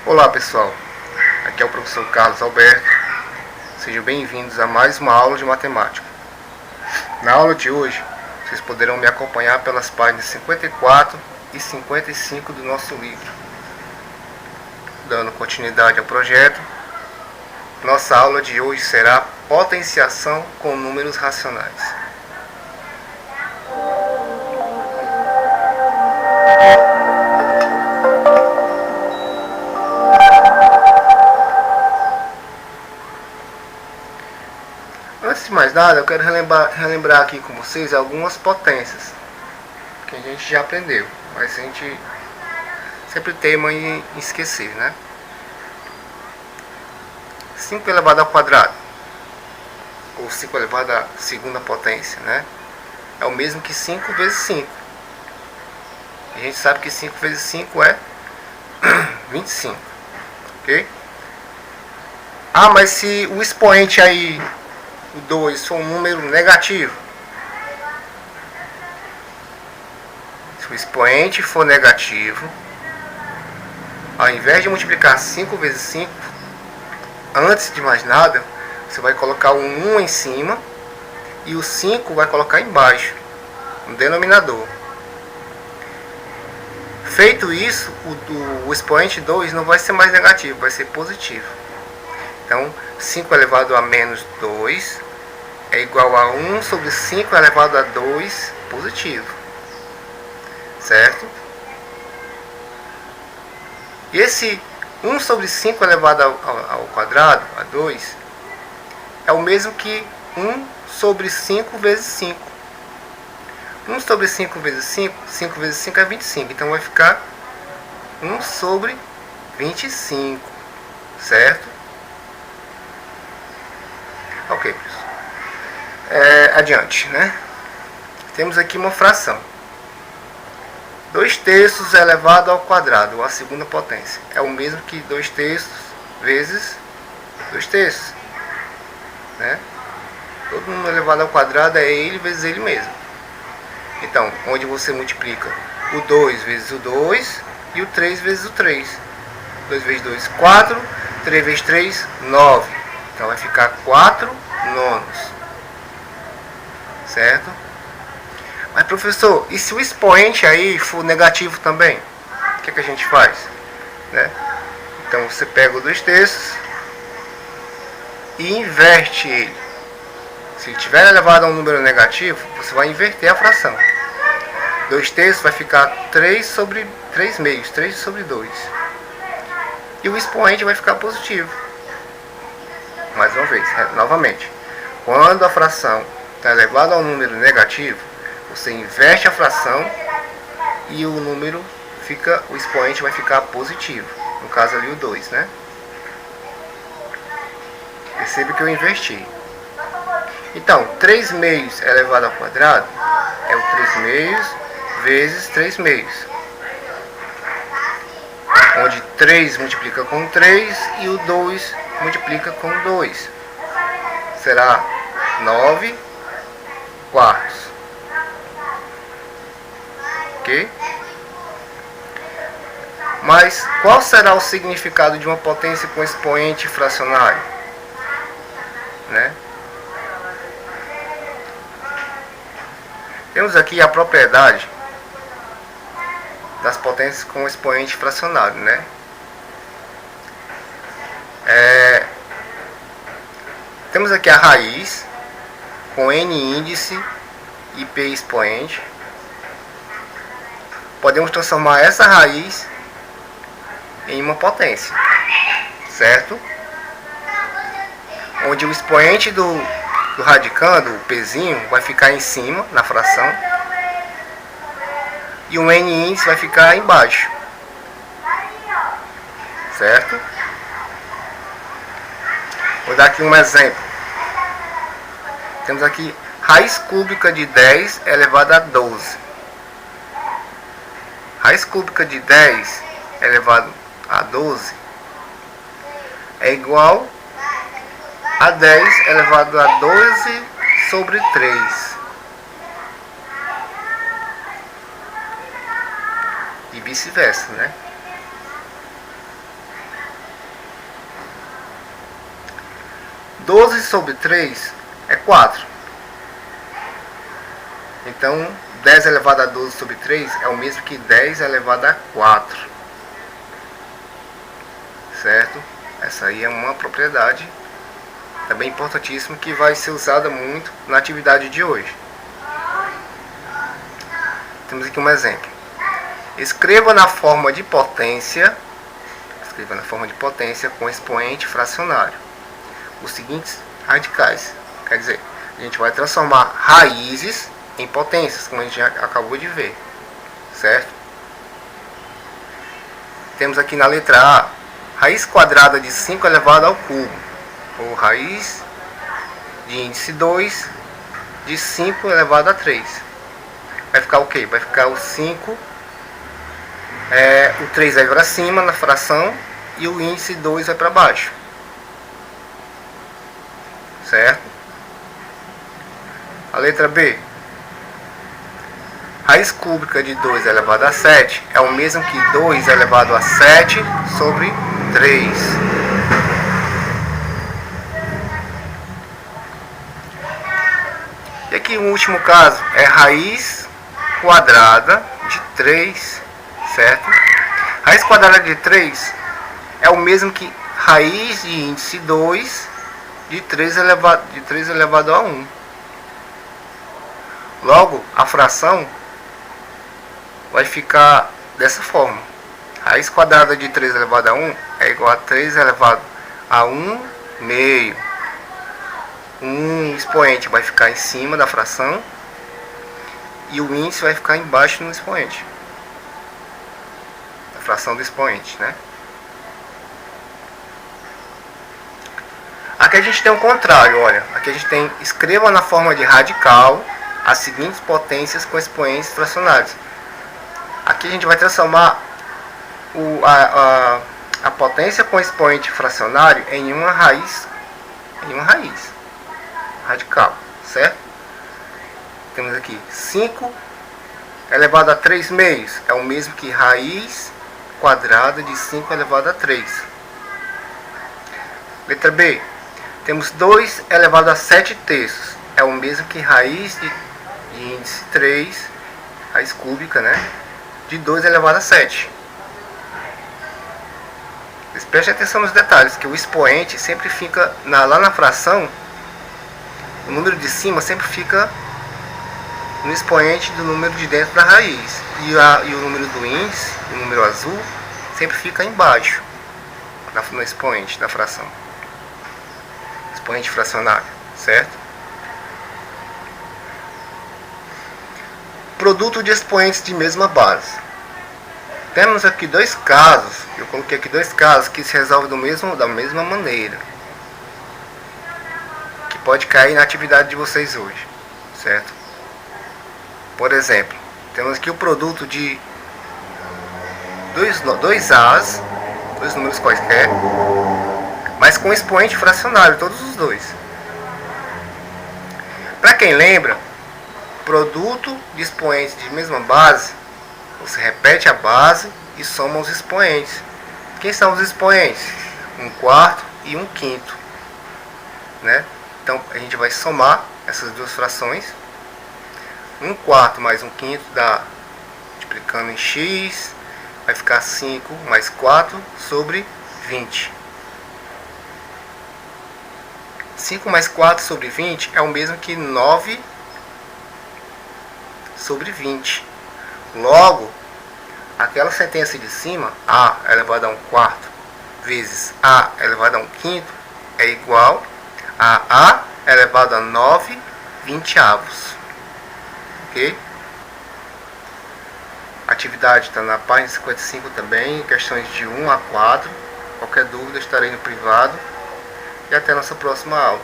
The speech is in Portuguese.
Olá pessoal, aqui é o professor Carlos Alberto, sejam bem-vindos a mais uma aula de matemática. Na aula de hoje, vocês poderão me acompanhar pelas páginas 54 e 55 do nosso livro. Dando continuidade ao projeto, nossa aula de hoje será potenciação com números racionais. Antes de mais nada, eu quero relembrar aqui com vocês algumas potências que a gente já aprendeu, mas a gente sempre teima em esquecer, né? 5 elevado ao quadrado, ou 5 elevado à segunda potência, né? É o mesmo que 5 vezes 5. A gente sabe que 5 vezes 5 é 25, ok? Ah, mas se o expoente aí, o 2, for um número negativo, se o expoente for negativo, ao invés de multiplicar 5 vezes 5, antes de mais nada, você vai colocar o 1 em cima e o 5 vai colocar embaixo, no denominador. Feito isso, o expoente 2 não vai ser mais negativo, vai ser positivo. Então, 5 elevado a menos 2 é igual a 1 sobre 5 elevado a 2 positivo. Certo? E esse 1 sobre 5 elevado ao quadrado, a 2, é o mesmo que 1 sobre 5 vezes 5. 1 sobre 5 vezes 5, 5 vezes 5 é 25. Então vai ficar 1 sobre 25. Certo? Ok, pessoal. Adiante, né? Temos aqui uma fração. 2 terços elevado ao quadrado, ou a segunda potência, é o mesmo que 2 terços vezes 2 terços, né? Todo número elevado ao quadrado é ele vezes ele mesmo. Então, onde você multiplica o 2 vezes o 2 e o 3 vezes o 3. 2 vezes 2, 4. 3 vezes 3, 9. Então vai ficar 4 nonos. Certo? Mas professor, e se o expoente aí for negativo também? O que a gente faz? Né? Então você pega o 2 terços e inverte ele. Se ele tiver elevado a um número negativo, você vai inverter a fração. 2 terços vai ficar 3 sobre 3 meios, 3 sobre 2. E o expoente vai ficar positivo. Mais uma vez, novamente. Quando a fração está elevada a um número negativo, você inverte a fração e o número fica, o expoente vai ficar positivo. No caso ali o 2, né? Percebe que eu inverti. Então, 3 meios elevado ao quadrado é o 3 meios vezes 3 meios. Onde 3 multiplica com 3 e o 2 multiplica com 2. Será 9 quartos. Ok? Mas qual será o significado de uma potência com expoente fracionário? Né? Temos aqui a propriedade das potências com expoente fracionário, né? Temos aqui a raiz com n índice e p expoente. Podemos transformar essa raiz em uma potência, certo? Onde o expoente do radicando, o pzinho, vai ficar em cima na fração e o n índice vai ficar embaixo, certo? Vou dar aqui um exemplo. Temos aqui raiz cúbica de 10 elevado a 12. Raiz cúbica de 10 elevado a 12 é igual a 10 elevado a 12 sobre 3. E vice-versa, né? 12 sobre 3 é 4. Então, 10 elevado a 12 sobre 3 é o mesmo que 10 elevado a 4. Certo? Essa aí é uma propriedade também importantíssima que vai ser usada muito na atividade de hoje. Temos aqui um exemplo. Escreva na forma de potência com expoente fracionário os seguintes radicais. Quer dizer, a gente vai transformar raízes em potências, como a gente já acabou de ver, certo? Temos aqui na letra A, raiz quadrada de 5 elevado ao cubo, ou raiz de índice 2 de 5 elevado a 3. Vai ficar o quê? Vai ficar o 5, o 3 vai para cima na fração e o índice 2 vai para baixo, certo? A letra B, raiz cúbica de 2 elevado a 7 é o mesmo que 2 elevado a 7 sobre 3. E aqui o último caso é raiz quadrada de 3, certo? Raiz quadrada de 3 é o mesmo que raiz de índice 2 de 3 elevado a 1. Logo, a fração vai ficar dessa forma. Raiz quadrada de 3 elevado a 1 é igual a 3 elevado a 1 meio. Um expoente vai ficar em cima da fração e o índice vai ficar embaixo no expoente. A fração do expoente, né? Aqui a gente tem o contrário, olha. Aqui a gente tem, escreva na forma de radical as seguintes potências com expoentes fracionários. Aqui a gente vai transformar a potência com expoente fracionário em uma raiz radical, certo? Temos aqui 5 elevado a 3 meios é o mesmo que raiz quadrada de 5 elevado a 3. Letra B, temos 2 elevado a 7 terços é o mesmo que raiz de índice 3, raiz cúbica, né, de 2 elevado a 7. Preste atenção nos detalhes, que o expoente sempre fica lá na fração, o número de cima sempre fica no expoente do número de dentro da raiz. E o número do índice, o número azul, sempre fica embaixo, no expoente da fração. Expoente fracionário, certo? Produto de expoentes de mesma base. Temos aqui dois casos, eu coloquei aqui dois casos que se resolvem da mesma maneira, que pode cair na atividade de vocês hoje, certo? Por exemplo, temos aqui o produto de dois A's, dois números quaisquer, mas com expoente fracionário, todos os dois. Para quem lembra, produto de expoentes de mesma base, você repete a base e soma os expoentes. Quem são os expoentes? 1/4 e 1/5, né? Então a gente vai somar essas duas frações. 1/4 mais 1/5 dá, multiplicando em x, vai ficar 5 mais 4 sobre 20. 5 mais 4 sobre 20 é o mesmo que 9 sobre 20. Logo, aquela sentença de cima, A elevado a 1/4 vezes A elevado a 1/5 é igual a A elevado a 9/20. Ok? A atividade está na página 55 também, questões de 1 a 4. Qualquer dúvida estarei no privado. E até a nossa próxima aula.